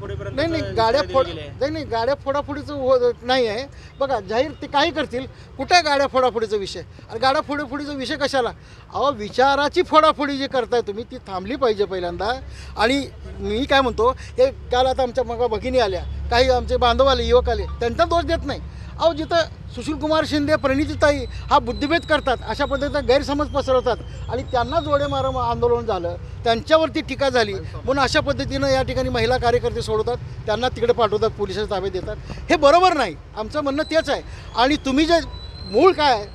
फोडीपर्यंत नाही नाही गाड्या फोडाफोडीचं नाही आहे बघा. जाहीर ते काही करतील, कुठे गाड्या फोडाफोडीचा विषय आणि गाड्या फोडाफोडीचा विषय कशाला? अहो विचाराची फोडाफोडी जी करताय तुम्ही ती थांबली पाहिजे पहिल्यांदा. आणि मी काय म्हणतो, हे काल आता आमच्या मग भगिनी आल्या, काही आमचे बांधव आले, युवक आले, त्यांचा दोष देत नाही. अहो जिथं सुशीलकुमार शिंदे, प्रणितीताई हा बुद्धिभेद करतात, अशा पद्धतीचा गैरसमज पसरवतात आणि त्यांना जोडे मारा आंदोलन झालं, त्यांच्यावरती टीका झाली म्हणून अशा पद्धतीनं या ठिकाणी महिला कार्यकर्ते सोडवतात, त्यांना तिकडे पाठवतात, पोलिसाच्या ताब्यात देतात. हे बरोबर नाही. आमचं म्हणणं तेच आहे. आणि तुम्ही जे मूळ काय आहे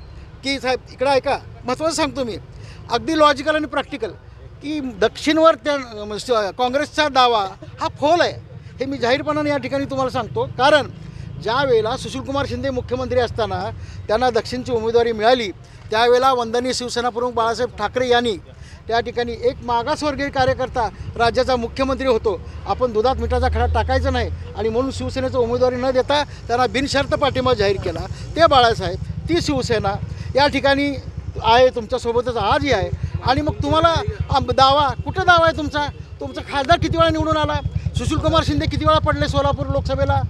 की साहेब इकडं ऐका, महत्त्वाचं सांगतो मी, अगदी लॉजिकल आणि प्रॅक्टिकल, की दक्षिणवर त्या काँग्रेसचा दावा हा फोल आहे. हे मी जाहीरपणाने या ठिकाणी तुम्हाला सांगतो. कारण ज्या वेळेला सुशीलकुमार शिंदे मुख्यमंत्री असताना त्यांना दक्षिणची उमेदवारी मिळाली, त्यावेळेला वंदनीय शिवसेना प्रमुख बाळासाहेब ठाकरे यांनी त्या ठिकाणी एक मागासवर्गीय कार्यकर्ता राज्याचा मुख्यमंत्री होतो, आपण दुधात मिठाचा खडा टाकायचा नाही आणि म्हणून शिवसेनेचं उमेदवारी न देता त्यांना बिनशर्त पाठिंबा जाहीर केला. ते बाळासाहेब, ती शिवसेना या ठिकाणी आहे, तुमच्यासोबतच आजही आहे. आणि मग तुम्हाला दावा, कुठं दावा आहे तुमचा खासदार किती वेळा निवडून आला? सुशीलकुमार शिंदे किती वेळा पडले सोलापूर लोकसभेला?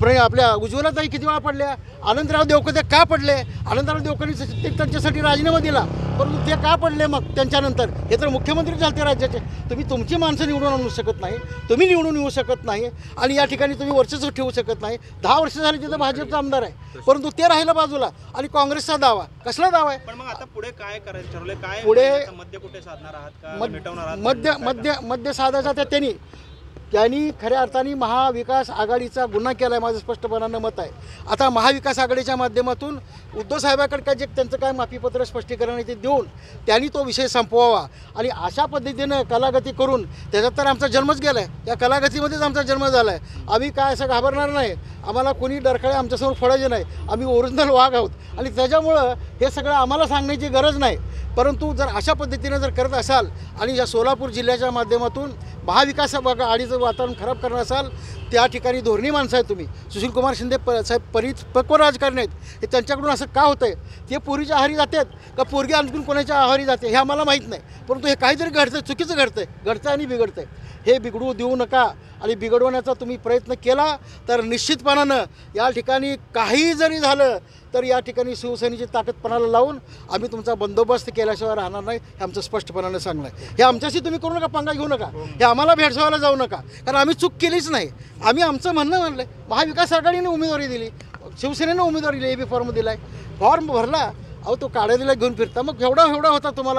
आपल्या उज्ज्वलाताई किती वेळा पडल्या? आनंदराव देवकते का पडले? आनंदराव देवकते त्यांच्यासाठी राजीनामा दिला, परंतु ते का पडले मग त्यांच्यानंतर? हे तर मुख्यमंत्री झाले राज्याचे. तुम्ही तुमची माणसं निवडून आणू शकत नाही, तुम्ही निवडून येऊ शकत नाही आणि या ठिकाणी तुम्ही वर्चस्व ठेवू शकत नाही. 10 वर्ष झाली तिथं भाजपचा आमदार आहे, परंतु ते राहिलं बाजूला. आणि काँग्रेसचा दावा कसला दावा आहे? पण मग आता पुढे काय करायचं ठरवले? काय पुढे मध्य कुठे साधणार आहात का मिटवणार आहात? मध्य साधायचा त्यांनी खऱ्या अर्थाने महाविकास आघाडीचा गुन्हा केला आहे, माझं स्पष्टपणानं मत आहे. आता महाविकास आघाडीच्या माध्यमातून उद्धव साहेबांकडे काय जे त्यांचं काय माफीपत्र स्पष्टीकरण आहे ते देऊन त्यांनी तो विषय संपवावा. आणि अशा पद्धतीनं कलागती करून त्याच्यात तर आमचा जन्मच गेला आहे, त्या कलागतीमध्येच आमचा जन्म झाला आहे. आम्ही काय असं घाबरणार नाही, आम्हाला कोणी डरकाळे आमच्यासमोर फोडायचे नाही, आम्ही ओरिजिनल वाघ आहोत. आणि त्याच्यामुळं हे सगळं आम्हाला सांगण्याची गरज नाही. परंतु जर अशा पद्धतीनं जर करत असाल आणि या सोलापूर जिल्ह्याच्या माध्यमातून महाविकास आघाडीचं वातावरण खराब करणार असाल, त्या ठिकाणी धोरणी माणसं आहे तुम्ही. सुशीलकुमार शिंदे साहेब परिपक्व राजकारणी आहेत, हे त्यांच्याकडून असं का होतं आहे? ते पोरीच्या आहारी जातात का पोरगी आणखून कोणाच्या आहारी जाते हे आम्हाला माहीत नाही, परंतु हे काहीतरी घडतं, चुकीचं घडतं आणि बिघडतं. हे बिघडू देऊ नका. आणि बिघडवण्याचा तुम्ही प्रयत्न केला तर निश्चितपणानं या ठिकाणी काही जरी झालं तर या ठिकाणी शिवसेनेची ताकद पणाला लावून आम्ही तुमचा बंदोबस्त केल्याशिवाय राहणार नाही, हे आमचं स्पष्टपणानं सांगणं आहे. हे आमच्याशी तुम्ही करू नका, पंगा घेऊ नका, हे आम्हाला भेडसावायला जाऊ नका, कारण आम्ही चूक केलीच नाही. आम्ही आमचं म्हणणं आहे, महाविकास आघाडीने उमेदवारी दिली, शिवसेनेनं उमेदवारी दिली, AB फॉर्म दिला आहे, फॉर्म भरला, अहो तो काढा दिला घेऊन फिरता, मग एवढा होता तुम्हाला